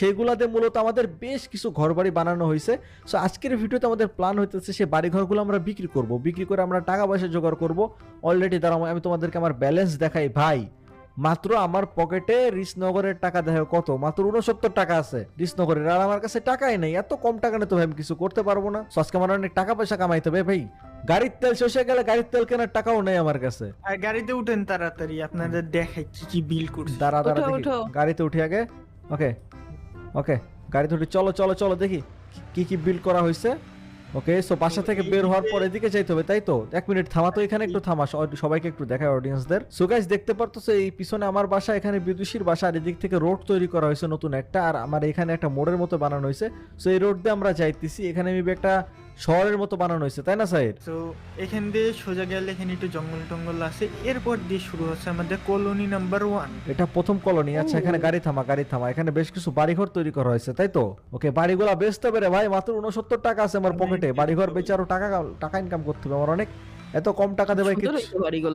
সেইগুলাতে মূলত আমাদের বেশ কিছু ঘরবাড়ি বানানো হয়েছে। সো আজকের ভিডিওতে আমাদের প্ল্যান হইতেছে সেই বাড়িঘরগুলো আমরা বিক্রি করব, বিক্রি করে আমরা টাকা পয়সা জোগাড় করব। অলরেডি দাঁড়াও আমি তোমাদেরকে আমার ব্যালেন্স দেখাই ভাই। মাত্র আমার পকেটে রিসনগরের টাকা দেখো কত, মাত্র 69 টাকা আছে রিসনগরের, আর আমার কাছে টাকাই নেই। এত কম টাকা নিয়ে তো ভাই আমি কিছু করতে পারবো না। সো আজকে আমার অনেক টাকা পয়সা কামাইতে হবে ভাই। গাড়ির তেল শেষ হয়ে গেলে গাড়ির তেল কেনার টাকাও নেই আমার কাছে। আর গাড়িতে উঠেন তাড়াতাড়ি, আপনাদের দেখাই কি কি বিল করছে। দাঁড়া দাঁড়া ওঠো, দেখি ওঠো। গাড়িতে উঠি আগে। ওকে ওকে গাড়িতে উঠি, চলো চলো চলো দেখি কি কি বিল করা হয়েছে। ওকে সো বাসা থেকে বের হওয়ার পর এদিকে যাইতে হবে তাই তো। এক মিনিট থামা তো, এখানে একটু থামা, সবাইকে একটু দেখায় অডিয়েন্সদের। সো গাইস দেখতে পারতেছো এই পিছনে আমার বাসা, এখানে বিদুষীর বাসা, আর এদিক থেকে রোড তৈরি করা হয়েছে নতুন একটা, আর আমার এখানে একটা মোড়ের মতো বানানো হয়েছে। সো এই রোড দিয়ে আমরা যাইতেছি, এখানে মেবি একটা শহরের মতো বানানো হয়েছে তাই না সাইড? তো এখান দিয়ে সোজা গেলে এখানে একটু জঙ্গল টঙ্গল আছে, এরপর দিয়ে শুরু হচ্ছে আমাদের কলোনি নাম্বার 1। এটা প্রথম কলোনি। আচ্ছা এখানে গাড়ি থামা, গাড়ি থামা, এখানে বেশ কিছু বাড়িঘর তৈরি করা হয়েছে তাই তো। ওকে বাড়িগুলা বেচতে পারে ভাই, মাত্র 69 টাকা আছে আমার পকেটে। বাড়িঘর বেচে আরো টাকা টাকা ইনকাম করতে হবে আমার অনেক। এত কম টাকা দেবে সুন্দর হয়েছে বাড়িগুলো।